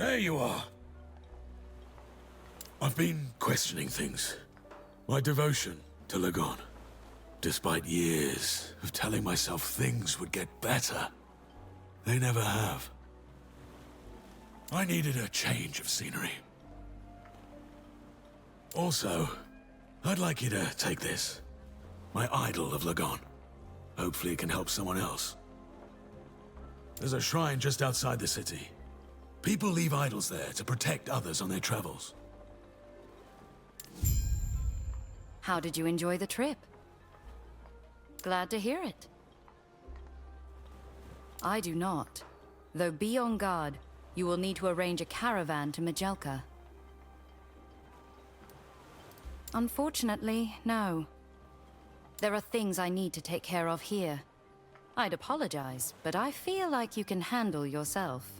There you are. I've been questioning things. My devotion to Lagon. Despite years of telling myself things would get better, they never have. I needed a change of scenery. Also, I'd like you to take this. My idol of Lagon. Hopefully it can help someone else. There's a shrine just outside the city. People leave idols there to protect others on their travels. How did you enjoy the trip? Glad to hear it. I do not. Though be on guard, you will need to arrange a caravan to Majasa. Unfortunately, no. There are things I need to take care of here. I'd apologize, but I feel like you can handle yourself.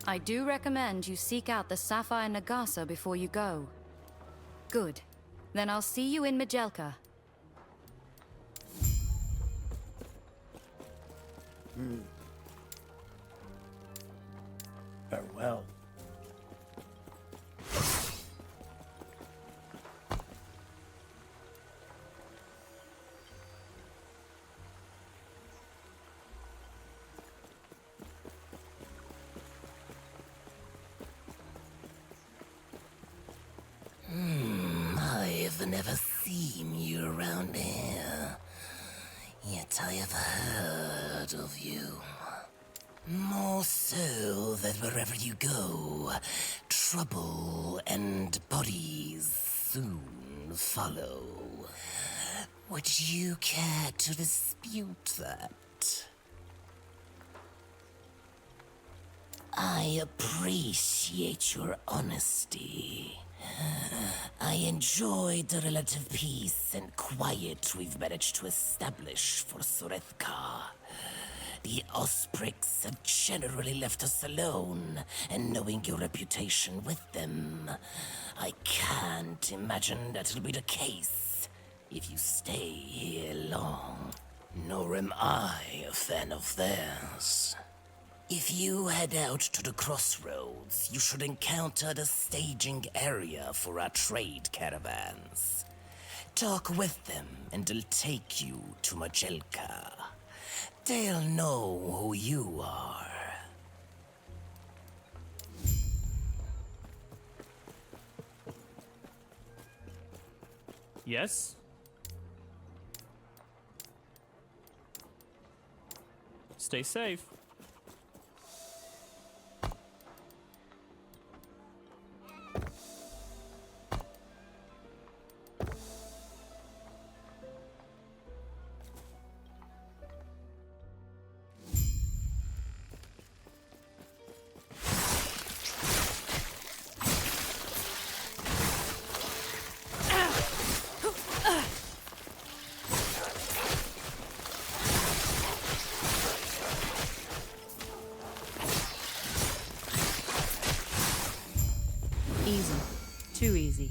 I do recommend you seek out the Sapphire Nagasa before you go. Good. Then I'll see you in Majasa. Farewell. I've never seen you around here, yet I have heard of you. More so that wherever you go, trouble and bodies soon follow. Would you care to dispute that? I appreciate your honesty. I enjoyed the relative peace and quiet we've managed to establish for Surethka. The Osprix have generally left us alone, and knowing your reputation with them, I can't imagine that'll be the case if you stay here long. Nor am I a fan of theirs. If you head out to the crossroads, you should encounter the staging area for our trade caravans. Talk with them and they'll take you to Majasa. They'll know who you are. Yes? Stay safe. Easy. Too easy.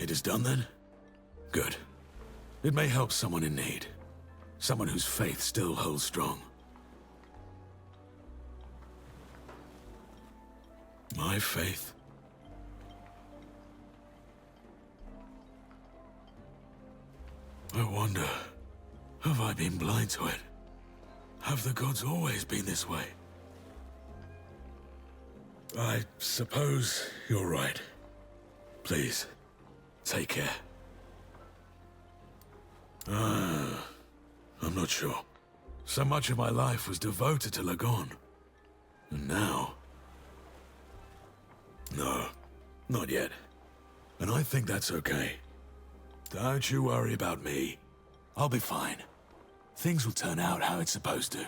It is done then? Good. It may help someone in need. Someone whose faith still holds strong. My faith? I wonder, have I been blind to it? Have the gods always been this way? I suppose you're right. Please, take care. I'm not sure. So much of my life was devoted to Lagon. And now... No, not yet. And I think that's okay. Don't you worry about me. I'll be fine. Things will turn out how it's supposed to.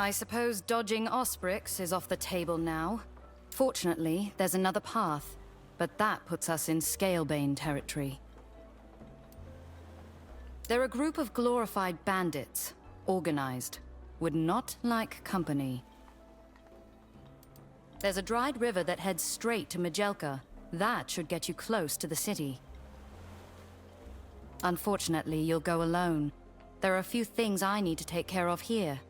I suppose dodging Osprix is off the table now. Fortunately, there's another path, but that puts us in Scalebane territory. They're a group of glorified bandits, organized. Would not like company. There's a dried river that heads straight to Majelka. That should get you close to the city. Unfortunately, you'll go alone. There are a few things I need to take care of here.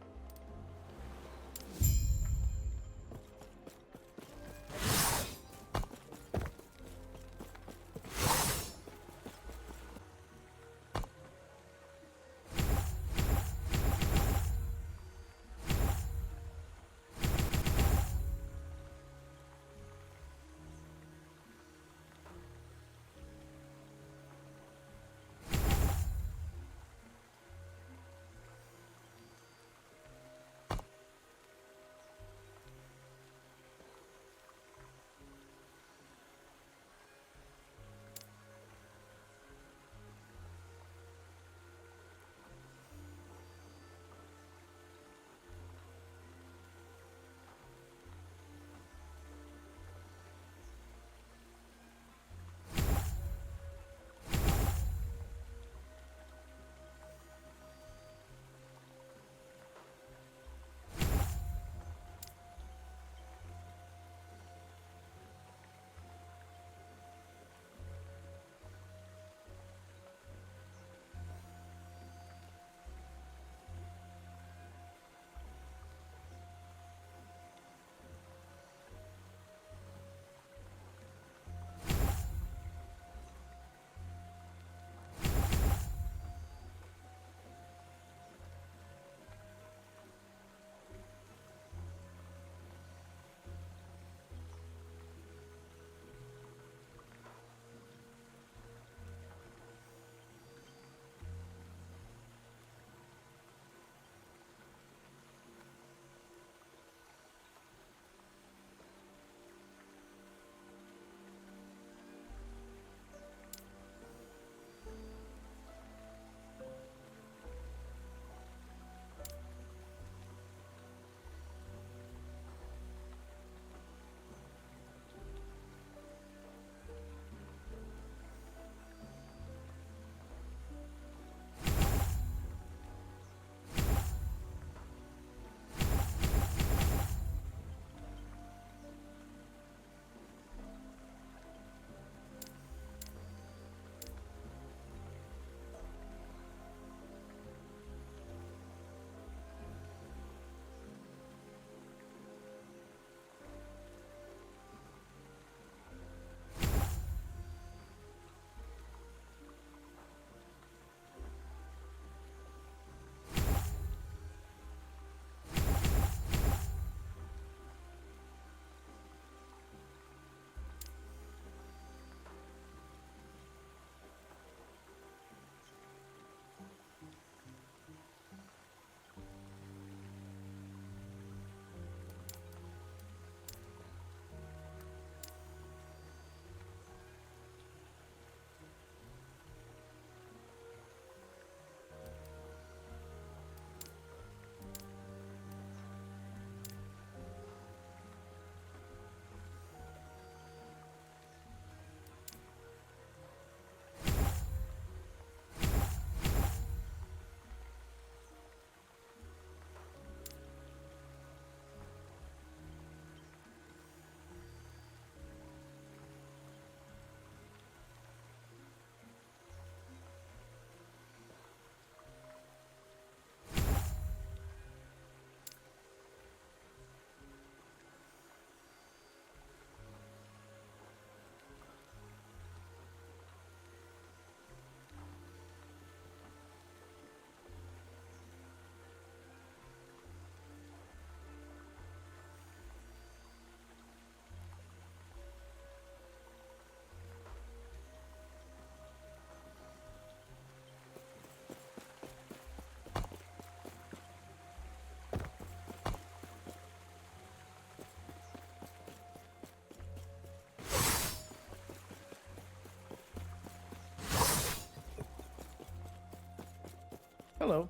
Hello.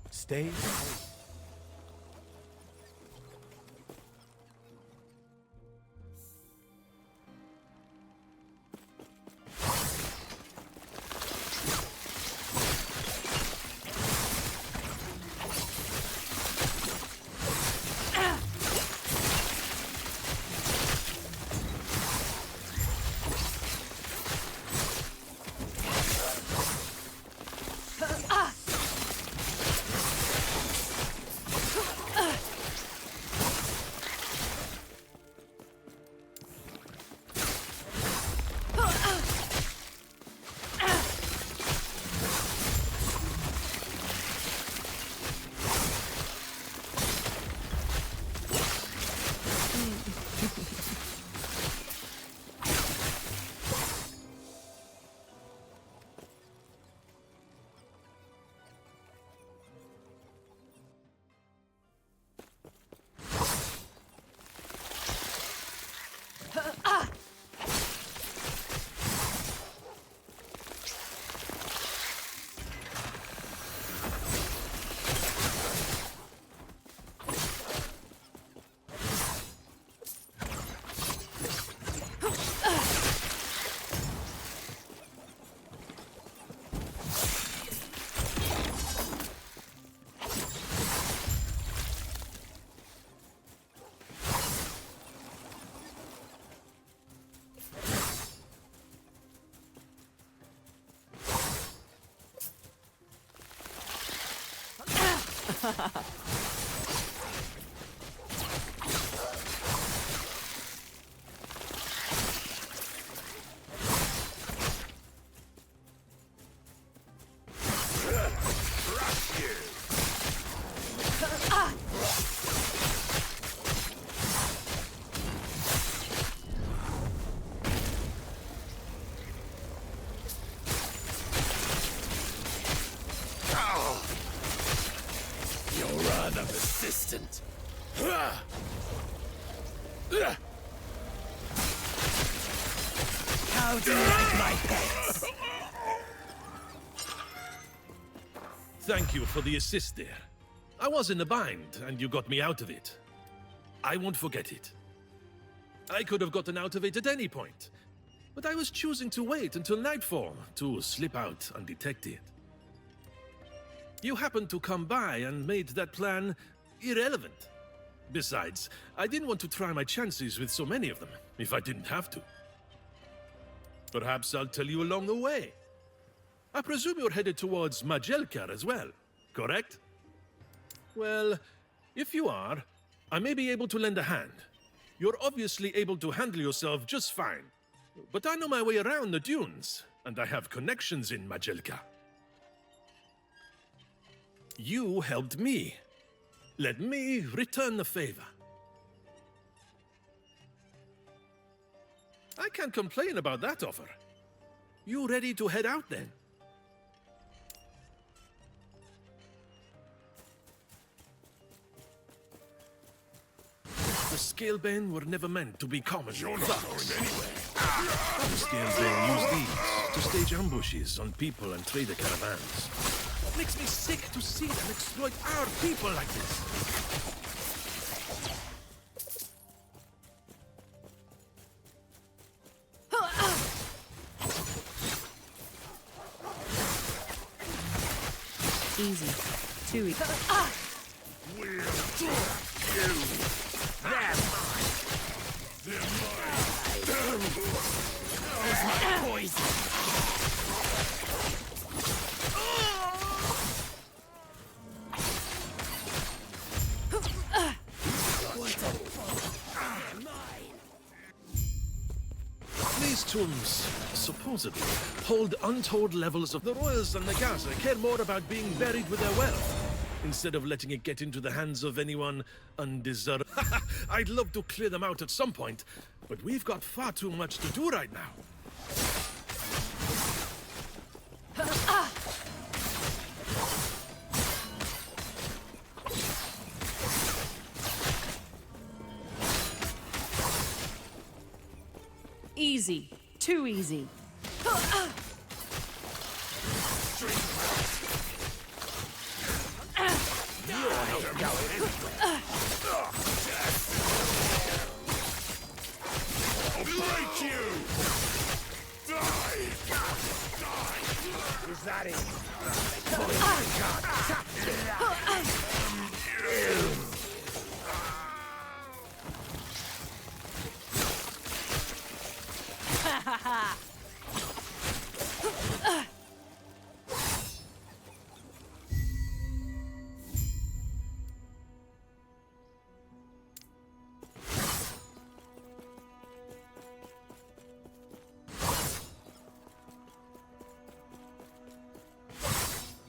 Stay. Persistent. How do you like my pets? Thank you for the assist there. I was in a bind, and you got me out of it. I won't forget it. I could have gotten out of it at any point, but I was choosing to wait until nightfall to slip out undetected. You happened to come by and made that plan irrelevant. Besides, I didn't want to try my chances with so many of them, if I didn't have to. Perhaps I'll tell you along the way. I presume you're headed towards Majasa as well, correct? Well, if you are, I may be able to lend a hand. You're obviously able to handle yourself just fine. But I know my way around the dunes, and I have connections in Majasa. You helped me. Let me return the favor. I can't complain about that offer. You ready to head out then? The Scalebane were never meant to be common. You're not going anywhere. The Scalebane use these to stage ambushes on people and trader caravans. It makes me sick to see them exploit our people like this. Easy. Too easy. We'll do you. They're mine. They're mine. There's my poison. These tombs, supposedly, hold untold levels of the royals and Majasa care more about being buried with their wealth, instead of letting it get into the hands of anyone undeserved. I'd love to clear them out at some point, but we've got far too much to do right now. Easy. Too easy. Obliterate you! Die! Die! Who's that in?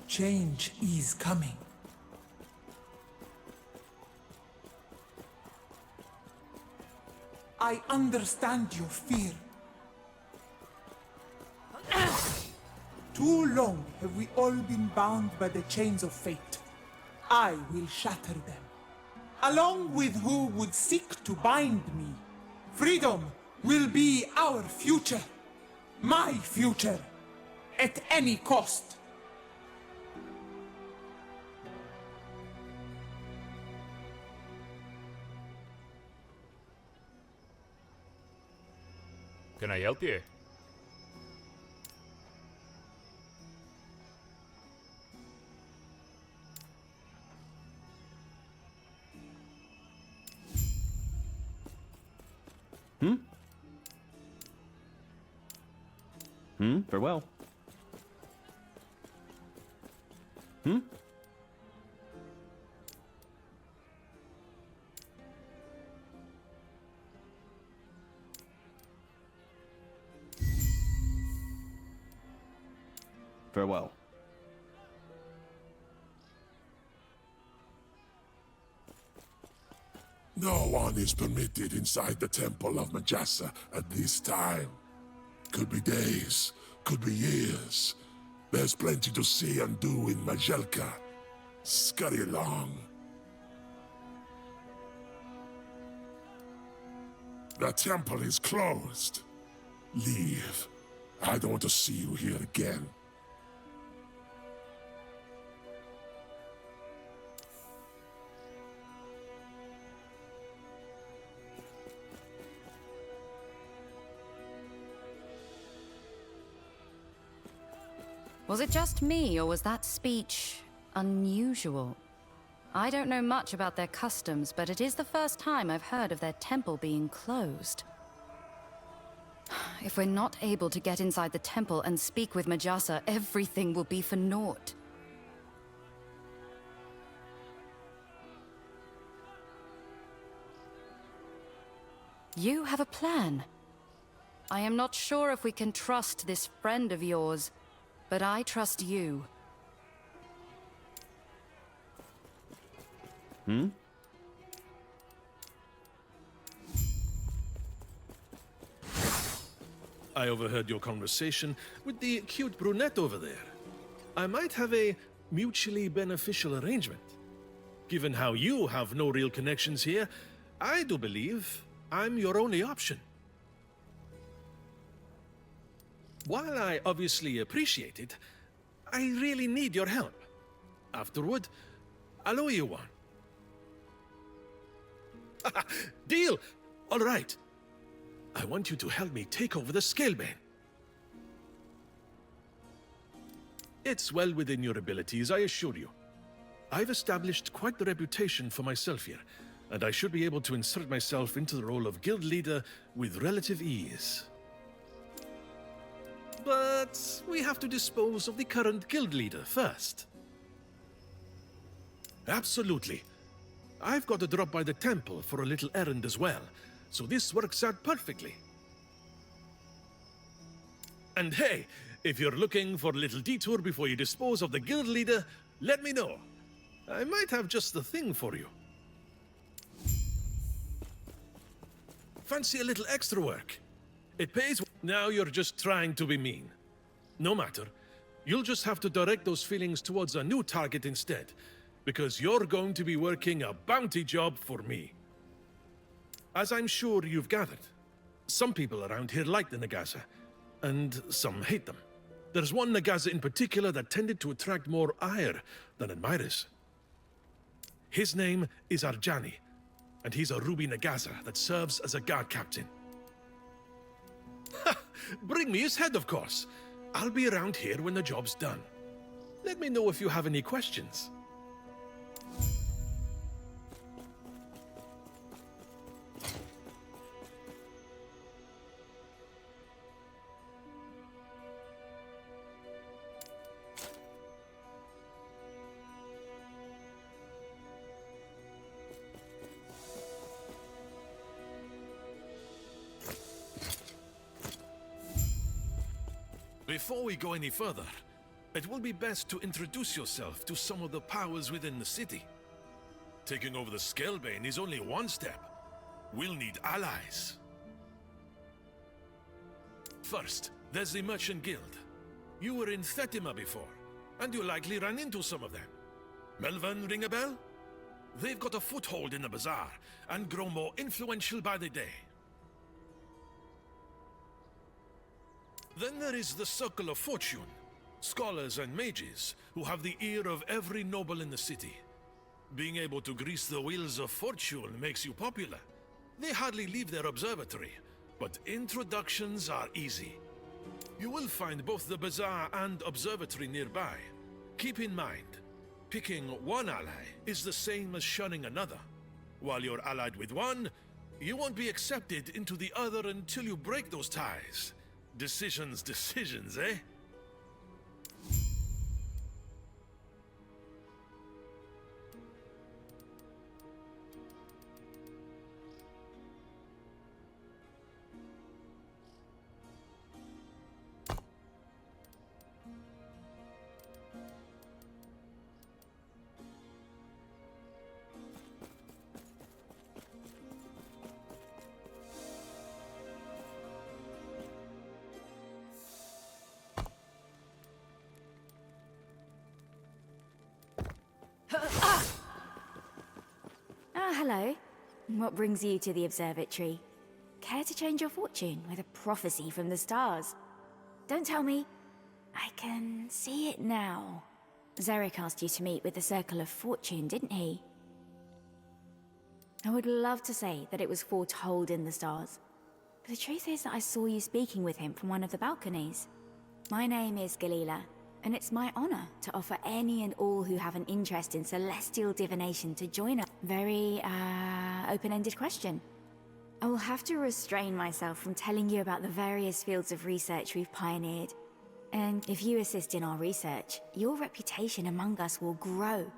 Change is coming. I understand your fear. Too long have we all been bound by the chains of fate. I will shatter them, along with who would seek to bind me. Freedom will be our future. My future. At any cost. Can I help you? Farewell. Farewell. No one is permitted inside the Temple of Majasa at this time. Could be days, could be years. There's plenty to see and do in Majelka. Scurry along. The temple is closed. Leave. I don't want to see you here again. Was it just me, or was that speech unusual? I don't know much about their customs, but it is the first time I've heard of their temple being closed. If we're not able to get inside the temple and speak with Majasa, everything will be for naught. You have a plan. I am not sure if we can trust this friend of yours, but I trust you. I overheard your conversation with the cute brunette over there. I might have a mutually beneficial arrangement. Given how you have no real connections here, I do believe I'm your only option. While I obviously appreciate it, I really need your help. Afterward, I'll owe you one. Deal! All right. I want you to help me take over the Scalebane. It's well within your abilities, I assure you. I've established quite the reputation for myself here, and I should be able to insert myself into the role of guild leader with relative ease. But we have to dispose of the current guild leader first. Absolutely. I've got to drop by the temple for a little errand as well, so this works out perfectly. And hey, if you're looking for a little detour before you dispose of the guild leader, let me know. I might have just the thing for you. Fancy a little extra work? It pays. Now you're just trying to be mean. No matter. You'll just have to direct those feelings towards a new target instead, because you're going to be working a bounty job for me. As I'm sure you've gathered, Some people around here like the Nagasa, and some hate them. There's one Nagasa in particular that tended to attract more ire than admirers. His name is Arjani, and he's a Ruby Nagasa that serves as a guard captain. Bring me his head, of course. I'll be around here when the job's done. Let me know if you have any questions. Before we go any further, it will be best to introduce yourself to some of the powers within the city. Taking over the Scalebane is only one step. We'll need allies. First, there's the Merchant Guild. You were in Thetima before, and you likely ran into some of them. Melvan ring a bell? They've got a foothold in the bazaar, and grow more influential by the day. Then there is the Circle of Fortune, scholars and mages who have the ear of every noble in the city. Being able to grease the wheels of fortune makes you popular. They hardly leave their observatory, but introductions are easy. You will find both the bazaar and observatory nearby. Keep in mind, picking one ally is the same as shunning another. While you're allied with one, you won't be accepted into the other until you break those ties. Decisions, eh? Hello. What brings you to the observatory? Care to change your fortune with a prophecy from the stars? Don't tell me. I can see it now. Zarek asked you to meet with the Circle of Fortune, didn't he? I would love to say that it was foretold in the stars, but the truth is that I saw you speaking with him from one of the balconies. My name is Galila, and it's my honor to offer any and all who have an interest in celestial divination to join us. Very, open-ended question. I will have to restrain myself from telling you about the various fields of research we've pioneered. And if you assist in our research, your reputation among us will grow.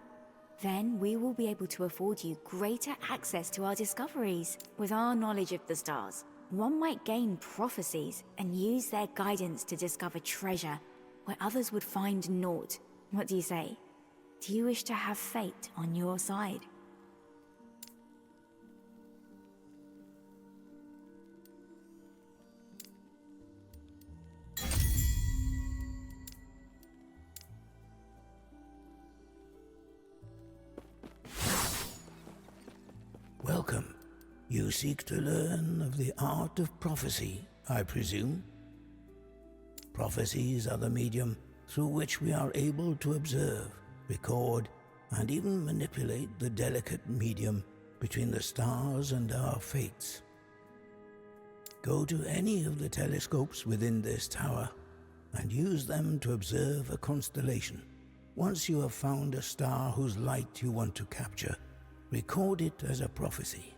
Then we will be able to afford you greater access to our discoveries. With our knowledge of the stars, one might gain prophecies and use their guidance to discover treasure where others would find naught. What do you say? Do you wish to have fate on your side? Welcome. You seek to learn of the art of prophecy, I presume? Prophecies are the medium through which we are able to observe, record, and even manipulate the delicate medium between the stars and our fates. Go to any of the telescopes within this tower and use them to observe a constellation. Once you have found a star whose light you want to capture, record it as a prophecy.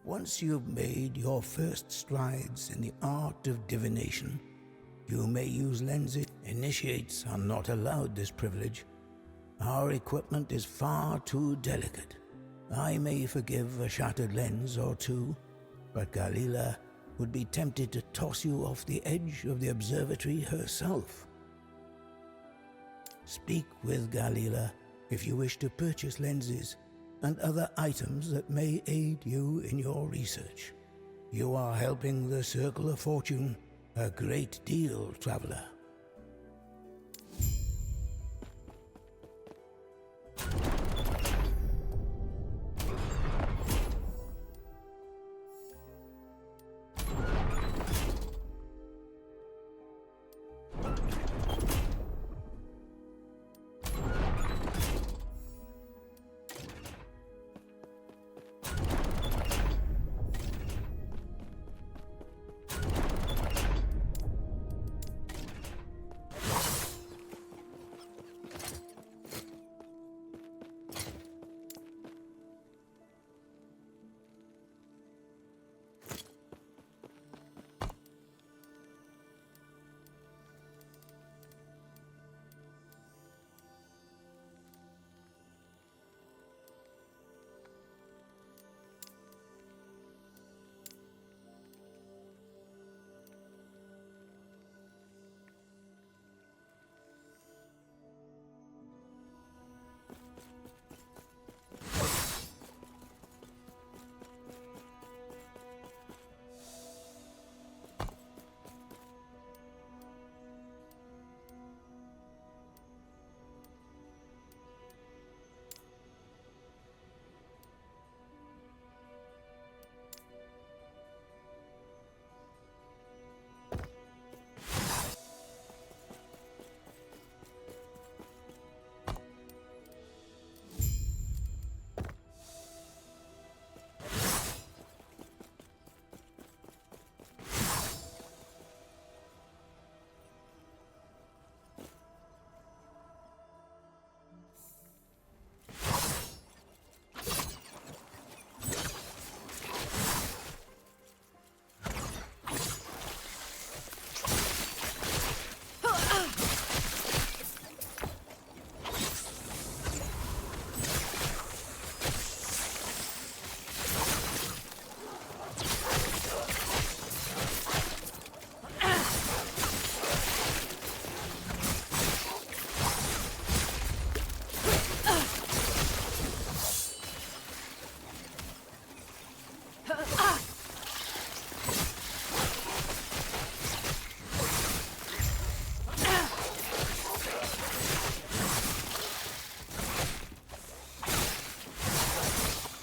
Once you've made your first strides in the art of divination, you may use lenses. Initiates are not allowed this privilege. Our equipment is far too delicate. I may forgive a shattered lens or two, but Galila would be tempted to toss you off the edge of the observatory herself. Speak with Galila if you wish to purchase lenses and other items that may aid you in your research. You are helping the Circle of Fortune a great deal, traveler.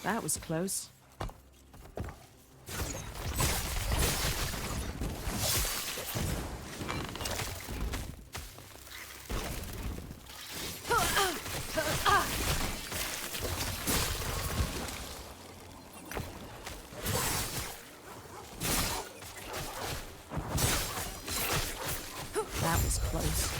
That was close. That was close.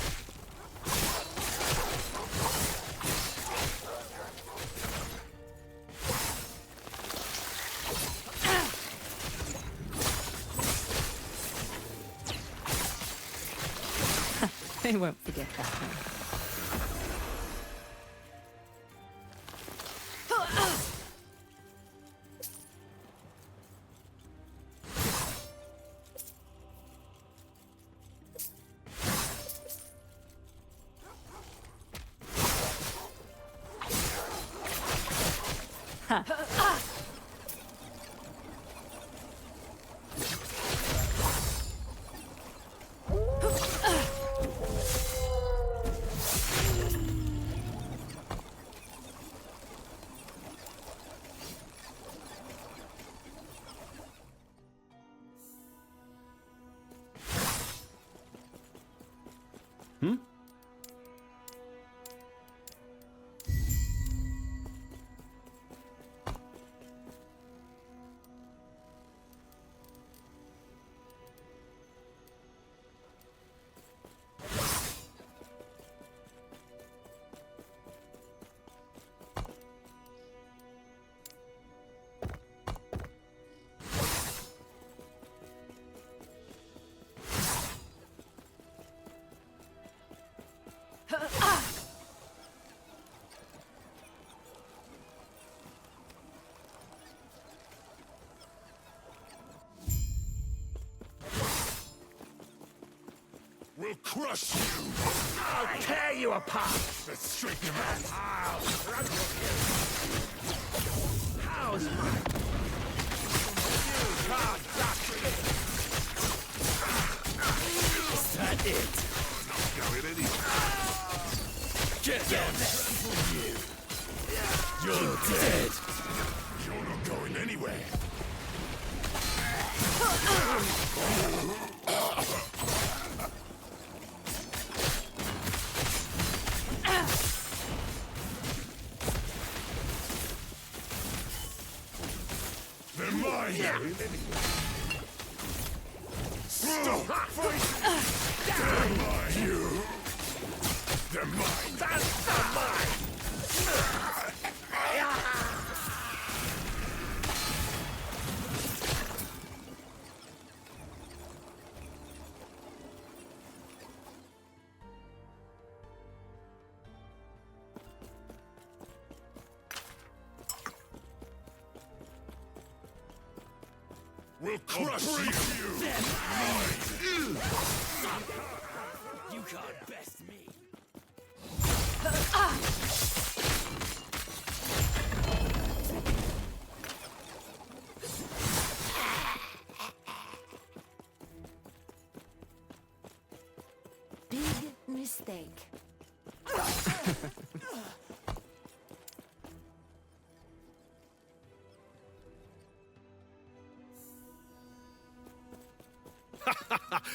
They won't forget that one. We'll crush you! I'll tear you apart! Let's straighten him out! How's my... Is that it? Not going anywhere. Get down there! You're dead! You're not going anywhere! They're mine! Stop fighting! They're mine! You! They're mine! That's mine! We'll crush you! You can't best me. Big mistake.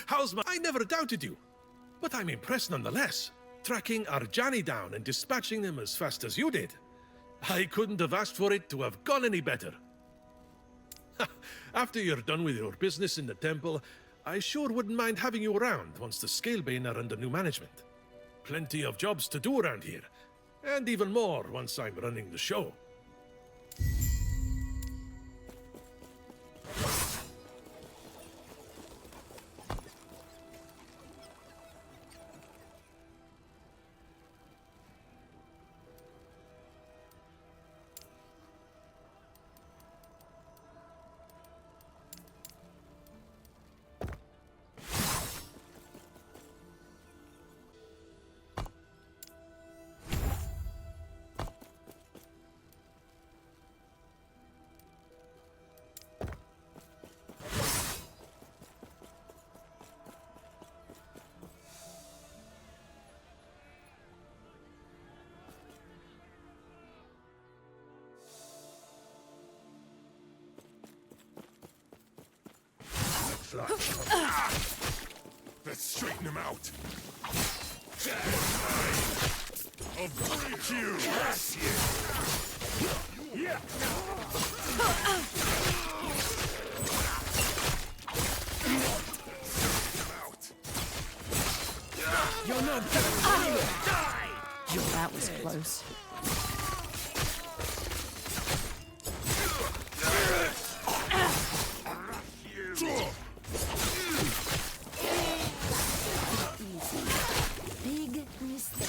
How's my... I never doubted you. But I'm impressed nonetheless. Tracking Arjani down and dispatching them as fast as you did. I couldn't have asked for it to have gone any better. After you're done with your business in the temple, I sure wouldn't mind having you around once the Scalebane are under new management. Plenty of jobs to do around here. And even more once I'm running the show. Let's straighten him out. I'll break you. Yes, You're not gonna die! That was close. Big mistake.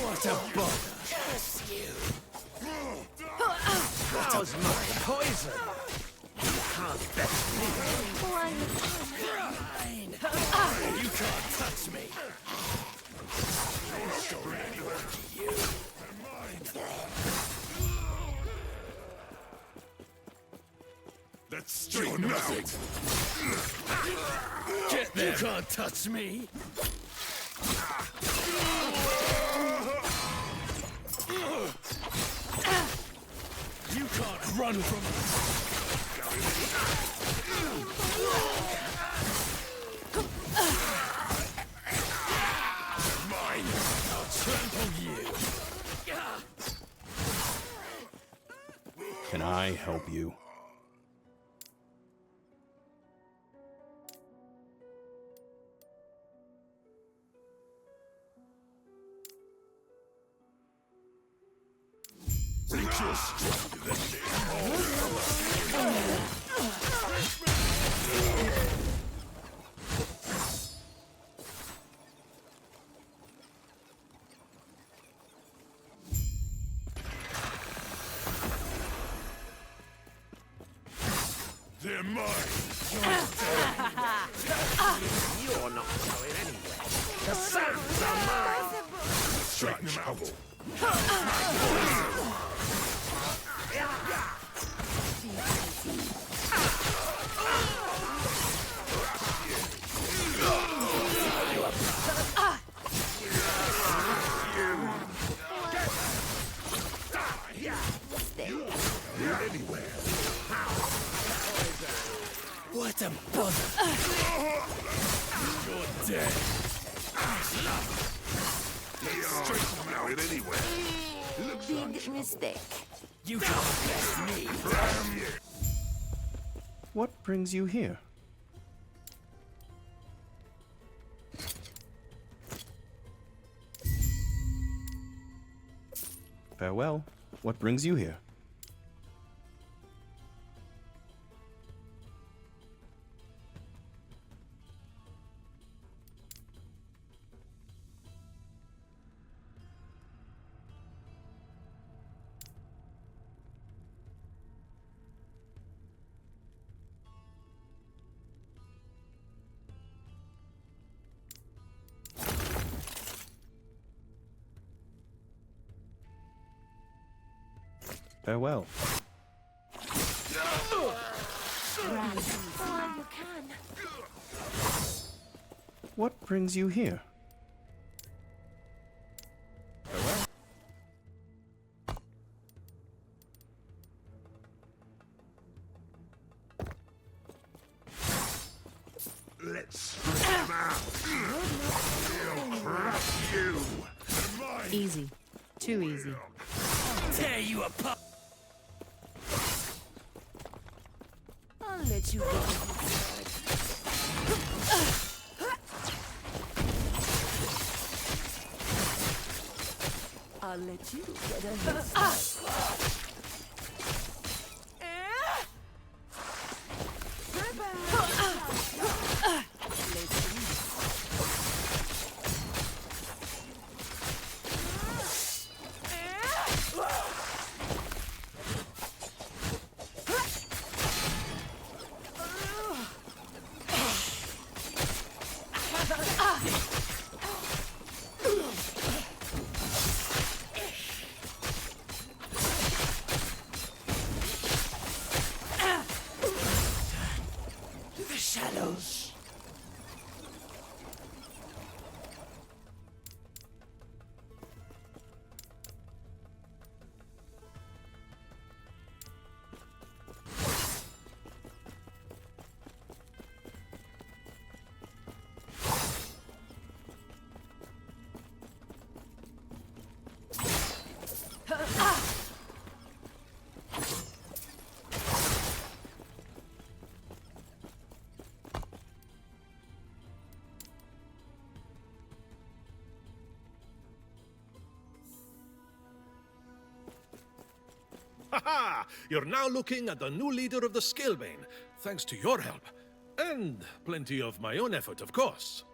What a bug! How's my poison? You can't best me. You can't touch me. let's straighten him out. Get there. You can't touch me. You can't run from us. Mine. I'll trample you. Can I help you? Reach your strength, then. They're mine. You're not going anywhere. The sounds are mine. Straighten him out. Anywhere. What a bother. You're dead. Straighten him out anyway. Big mistake. You can't best me. What brings you here? Farewell. What brings you here? Farewell. What brings you here? Farewell. Let's straighten him out. He'll crush you. Easy. Too easy. Tear you apart. I'll let you go. I'll let you get a head start. shadows. Haha! You're now looking at the new leader of the Scalebane, thanks to your help. And plenty of my own effort, of course.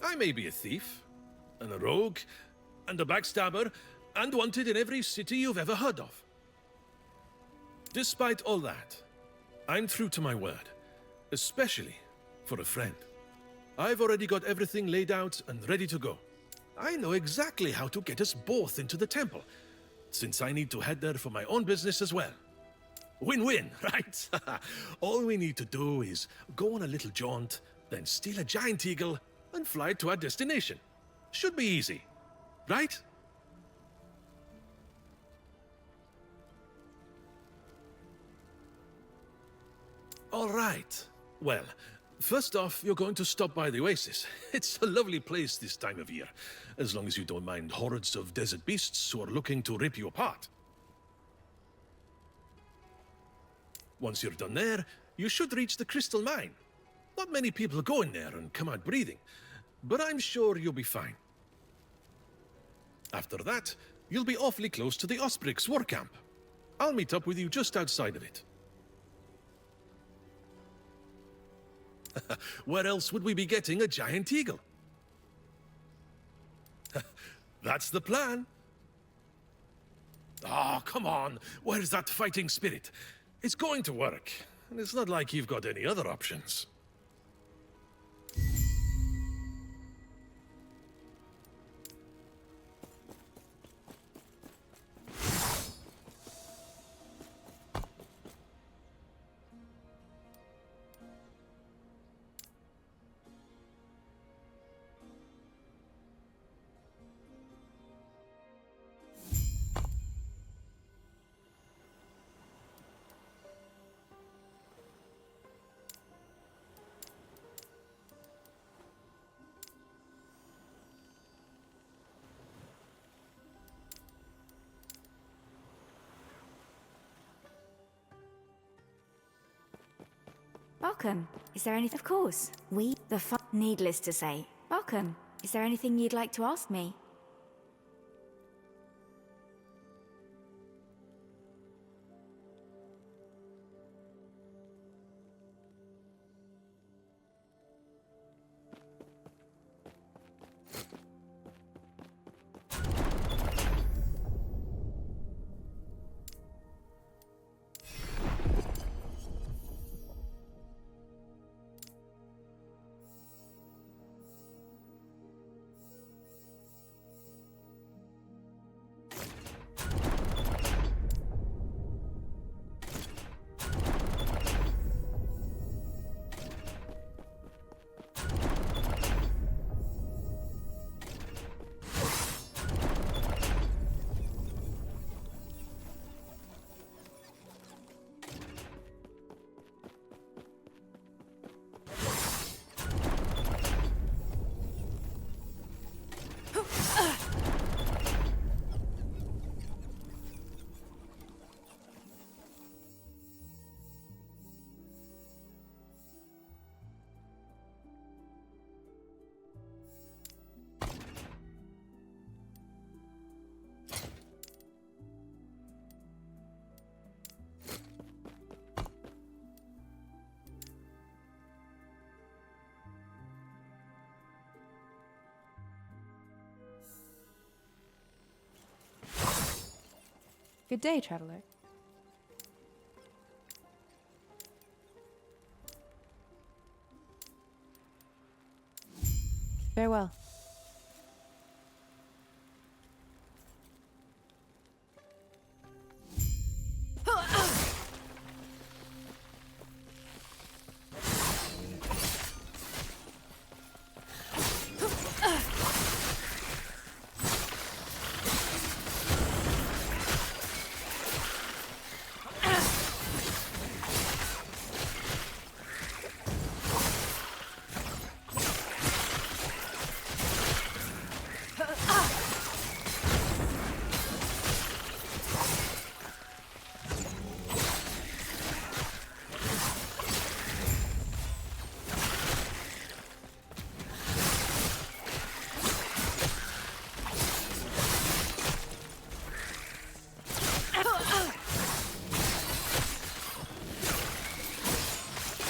I may be a thief, and a rogue, and a backstabber, and wanted in every city you've ever heard of. Despite all that, I'm true to my word, especially for a friend. I've already got everything laid out and ready to go. I know exactly how to get us both into the temple, since I need to head there for my own business as well. Win-win, right? All we need to do is go on a little jaunt, then steal a giant eagle, and fly to our destination. Should be easy, right? All right. Well, first off, you're going to stop by the oasis. It's a lovely place this time of year, as long as you don't mind hordes of desert beasts who are looking to rip you apart. Once you're done there, you should reach the crystal mine. Not many people go in there and come out breathing, but I'm sure you'll be fine. After that, you'll be awfully close to the Osprix war camp. I'll meet up with you just outside of it. Where else would we be getting a giant eagle? That's the plan. Oh, come on. Where's that fighting spirit? It's going to work. And it's not like you've got any other options. Welcome. Is there anything? Of course. Needless to say. Welcome. Is there anything you'd like to ask me? Good day, traveler. Farewell.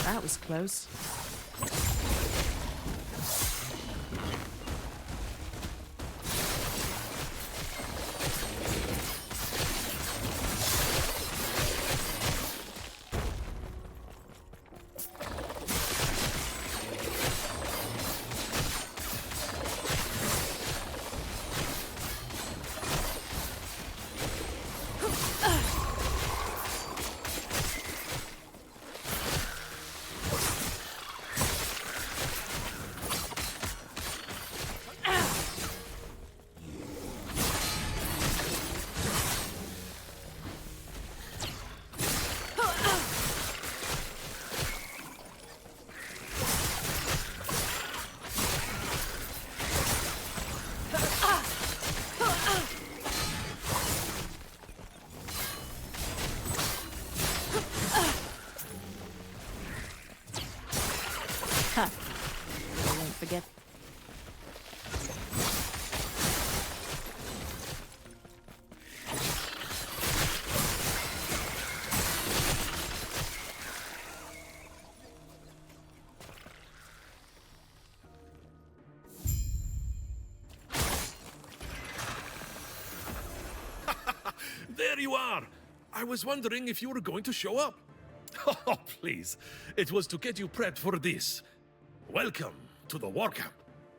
That was close. I won't forget. There you are! I was wondering if you were going to show up. Oh, please. It was to get you prepped for this. Welcome to the war camp.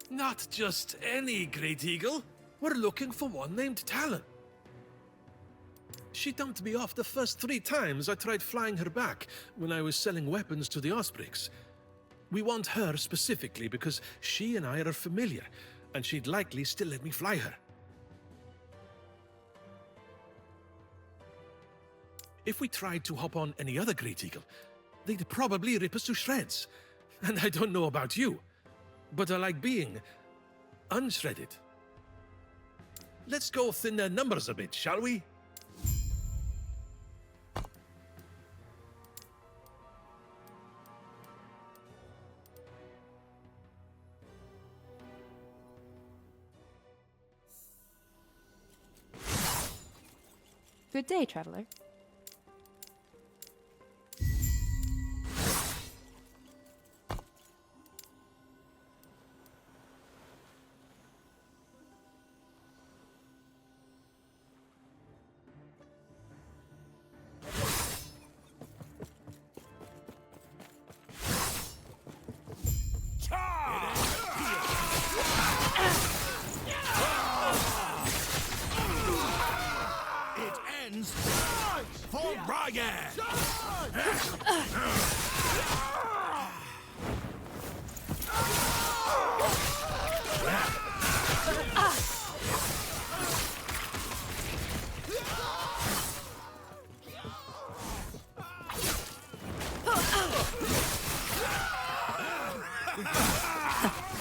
Not just any Great Eagle. We're looking for one named Talon. She dumped me off the first 3 times I tried flying her back when I was selling weapons to the Ospreys. We want her specifically because she and I are familiar, and she'd likely still let me fly her. If we tried to hop on any other Great Eagle, they'd probably rip us to shreds. And I don't know about you, but I like being unshredded. Let's go thin their numbers a bit, shall we? Good day, traveler. For Brian!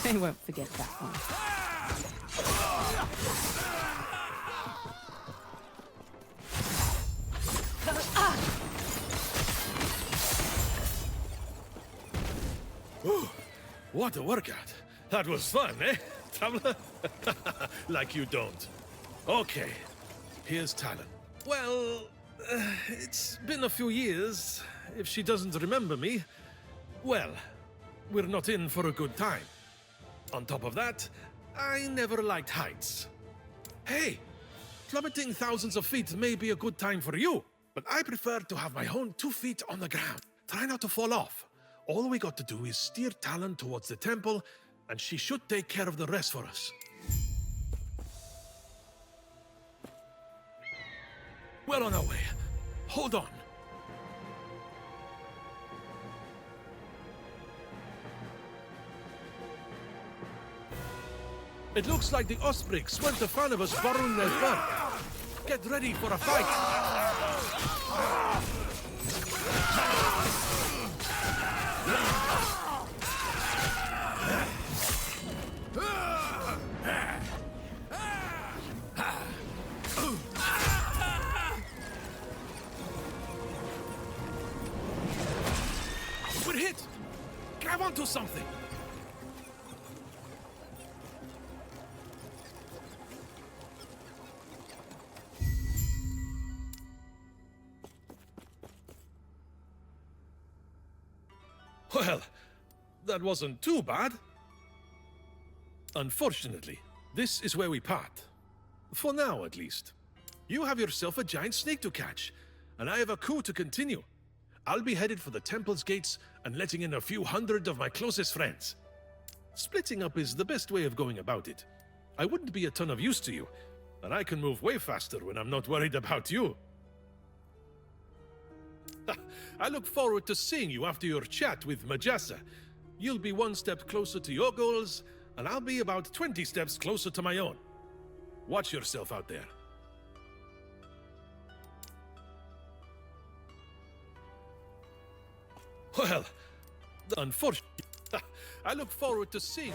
I won't forget that one. What a workout. That was fun, eh, Traveler? Like you don't. Okay, here's Talon. Well, it's been a few years. If she doesn't remember me, well, we're not in for a good time. On top of that, I never liked heights. Hey, plummeting thousands of feet may be a good time for you, but I prefer to have my own 2 feet on the ground. Try not to fall off. All we got to do is steer Talon towards the temple, and she should take care of the rest for us. We're on our way. Hold on. It looks like the Ospreys weren't a fan of us borrowing their bird. Get ready for a fight. We're hit! Grab onto something! Well, that wasn't too bad. Unfortunately, this is where we part. For now, at least. You have yourself a giant snake to catch, and I have a coup to continue. I'll be headed for the temple's gates and letting in a few hundred of my closest friends. Splitting up is the best way of going about it. I wouldn't be a ton of use to you, but I can move way faster when I'm not worried about you. I look forward to seeing you after your chat with Majasa. You'll be one step closer to your goals, and I'll be about 20 steps closer to my own. Watch yourself out there. Well, unfortunately, I look forward to seeing you.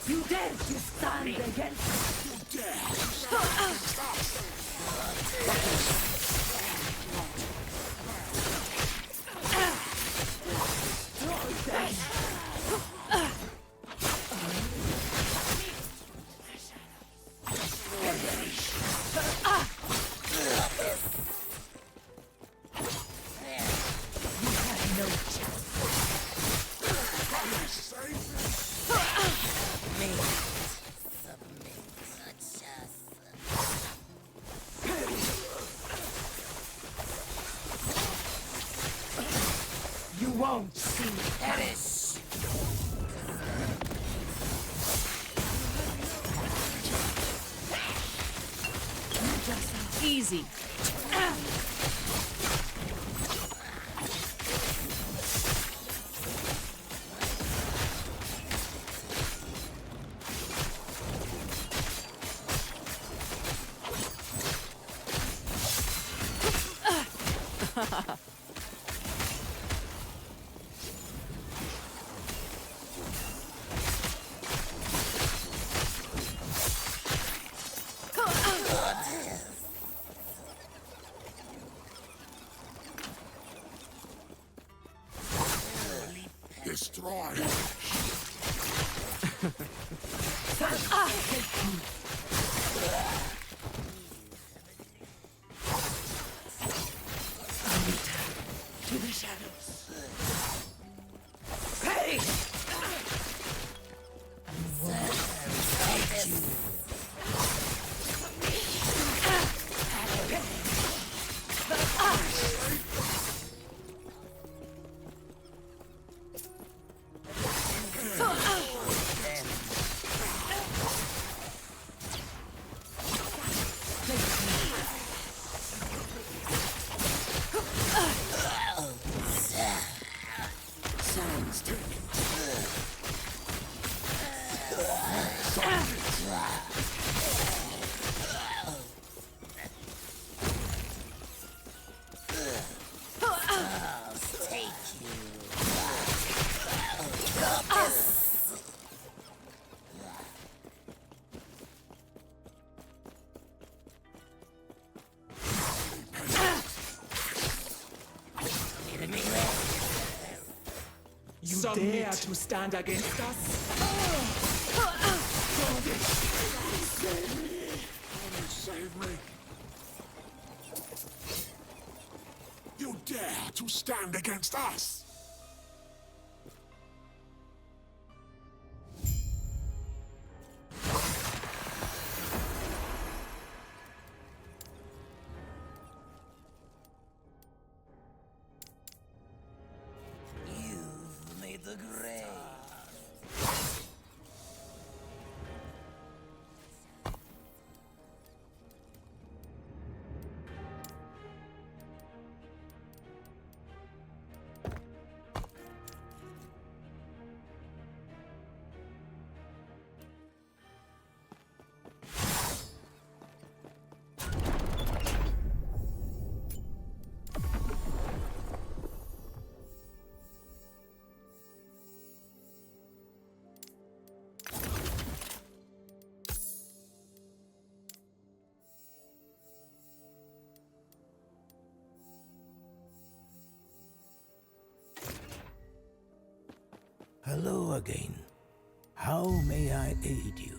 You dare to stand against you won't see perish. Easy. Destroy. To the shadows. Hey! You dare to stand against us? Save me! Save me! You dare to stand against us? You've made the grave. Hello again. How may I aid you?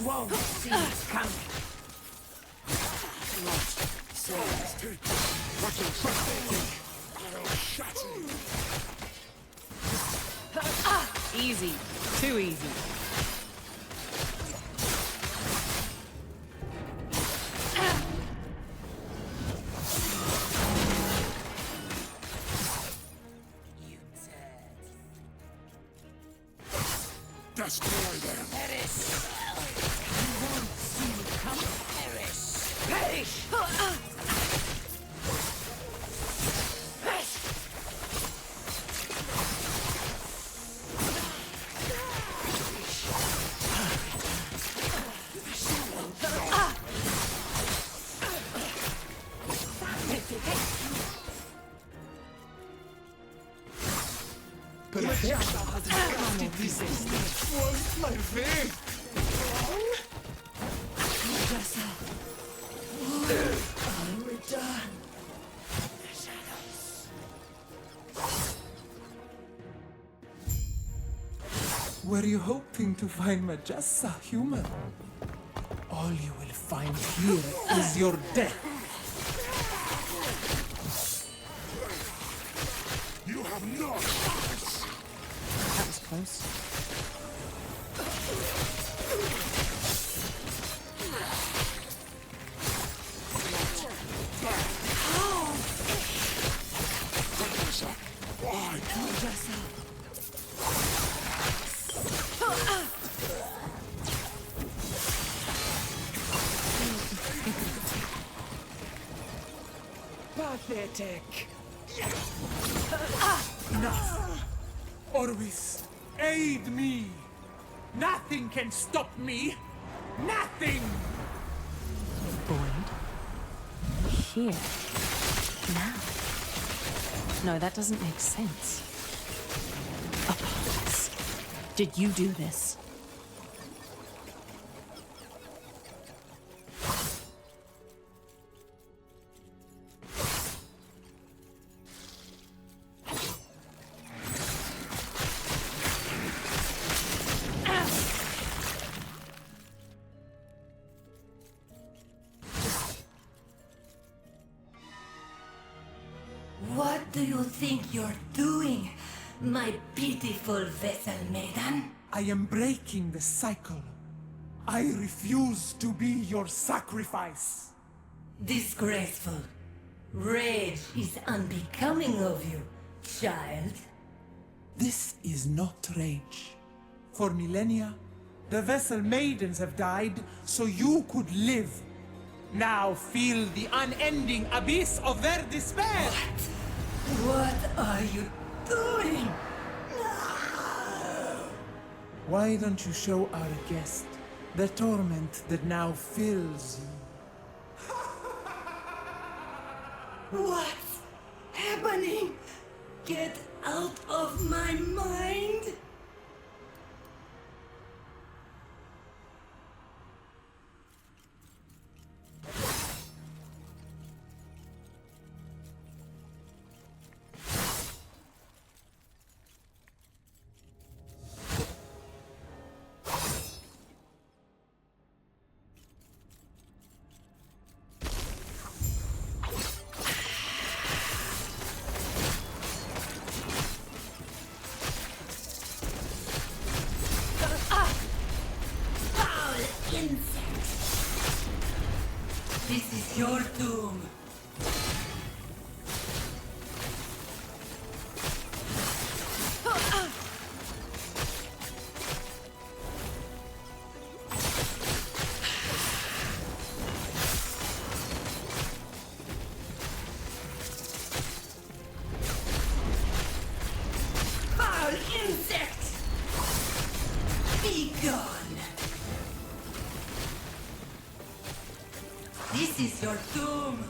Won't see it coming. Easy. Too easy. Destroy them. Perish. You won't see it coming. Perish. Perish. Were you hoping to find Majasa human? All you will find here is your death. You have no choice. That was close. Why? Pathetic. Enough. Orvis, aid me. Nothing can stop me. Nothing. Void. Here. Now. No, that doesn't make sense. Apologies. Did you do this? What do you think you're doing, my beautiful vessel maiden? I am breaking the cycle. I refuse to be your sacrifice. Disgraceful. Rage is unbecoming of you, child. This is not rage. For millennia, the vessel maidens have died so you could live. Now feel the unending abyss of their despair! What are you doing? Why don't you show our guest the torment that now fills you? What's happening? Get out of my mind! This is your doom. This is your doom!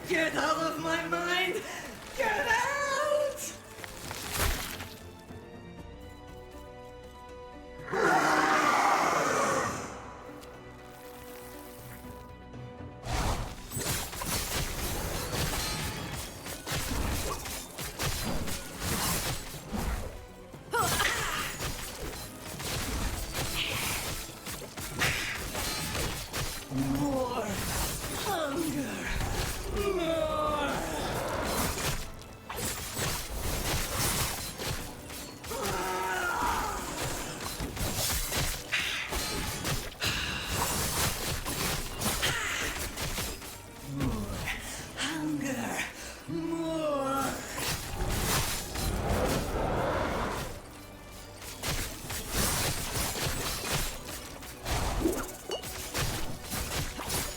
Get out of my mind! Get out! More hunger! More! Hunger! More!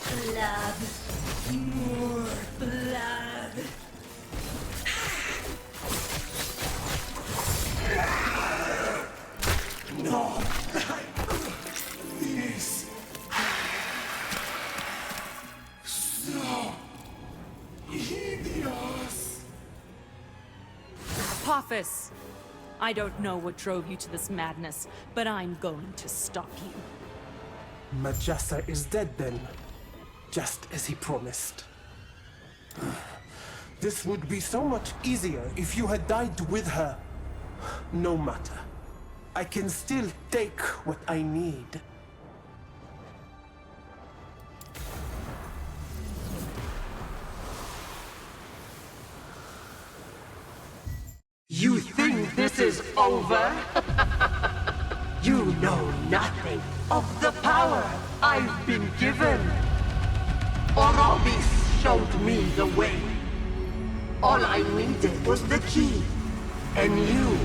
Blood! More blood! No! This... So... hideous! Apophis! I don't know what drove you to this madness, but I'm going to stop you. Majasa is dead then, just as he promised. This would be so much easier if you had died with her. No matter. I can still take what I need. You think this is over? You know nothing of the power I've been given. Orobis showed me the way. All I needed was the key, and you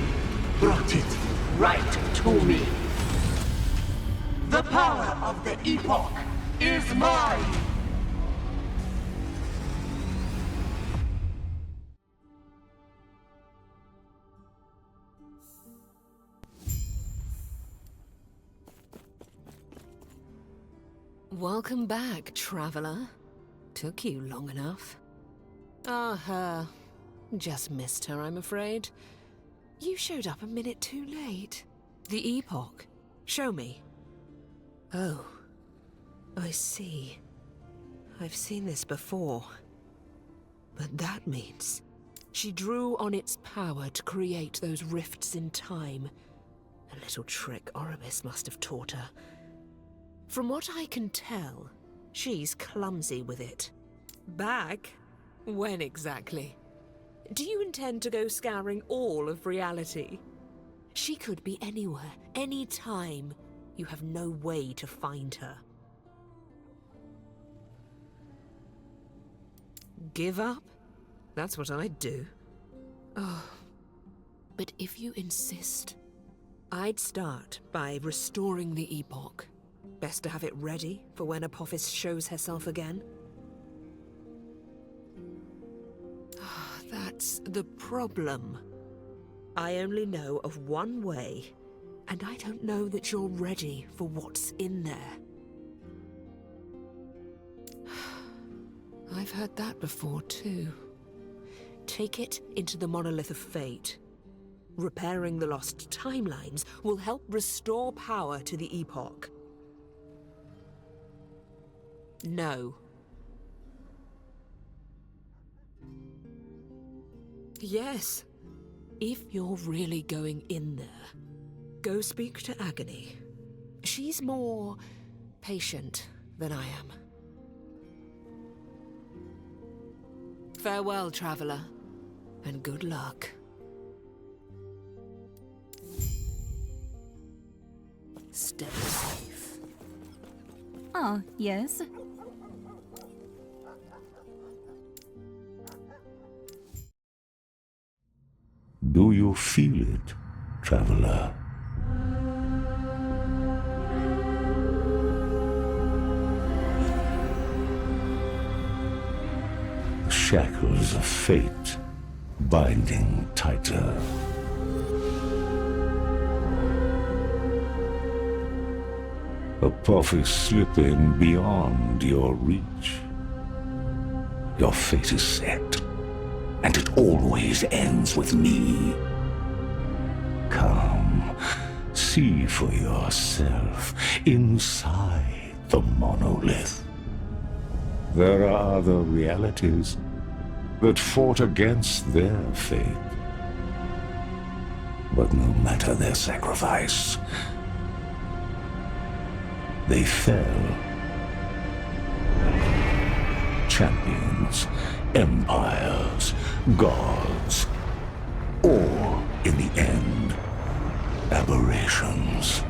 brought it right to me. The power of the Epoch is mine! Welcome back, traveler. Took you long enough. Ah, her. Just missed her, I'm afraid. You showed up a minute too late. The Epoch. Show me. Oh. I see. I've seen this before. But that means she drew on its power to create those rifts in time. A little trick Orobis must have taught her. From what I can tell, she's clumsy with it. Back? When exactly? Do you intend to go scouring all of reality? She could be anywhere, any time. You have no way to find her. Give up? That's what I'd do. Oh. But if you insist, I'd start by restoring the Epoch. Best to have it ready for when Apophis shows herself again. That's the problem. I only know of one way, and I don't know that you're ready for what's in there. I've heard that before, too. Take it into the Monolith of Fate. Repairing the lost timelines will help restore power to the Epoch. No. Yes. If you're really going in there, go speak to Agony. She's more patient than I am. Farewell, traveler, and good luck. Stay safe. Oh, yes? you feel it, traveler? The shackles of fate binding tighter. A puff is slipping beyond your reach. Your fate is set, and it always ends with me. Come, see for yourself inside the monolith. There are other realities that fought against their fate. But no matter their sacrifice, they fell. Champions, empires, gods, or, in the end, aberrations.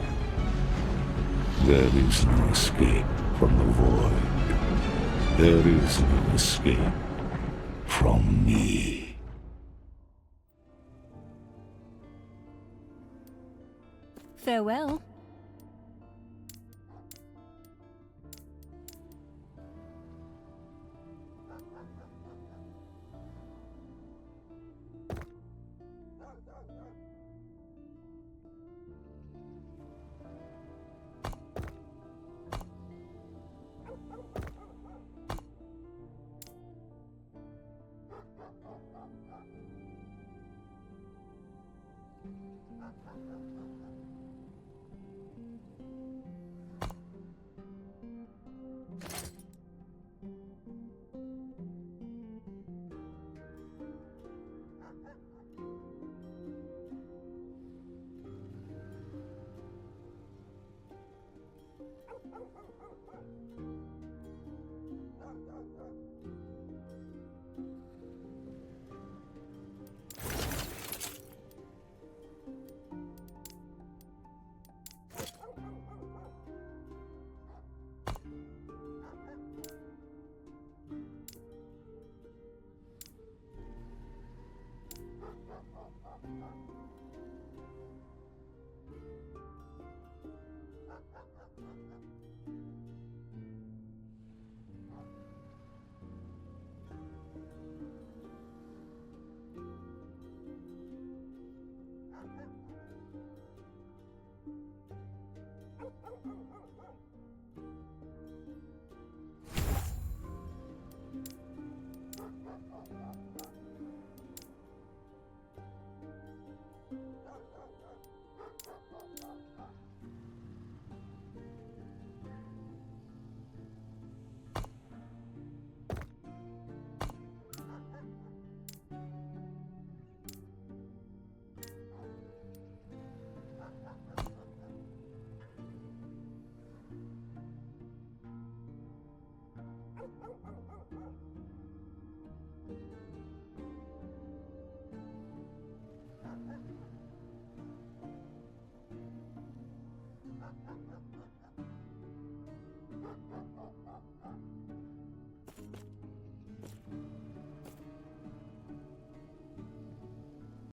There is no escape from the void. There is no escape from me. Farewell.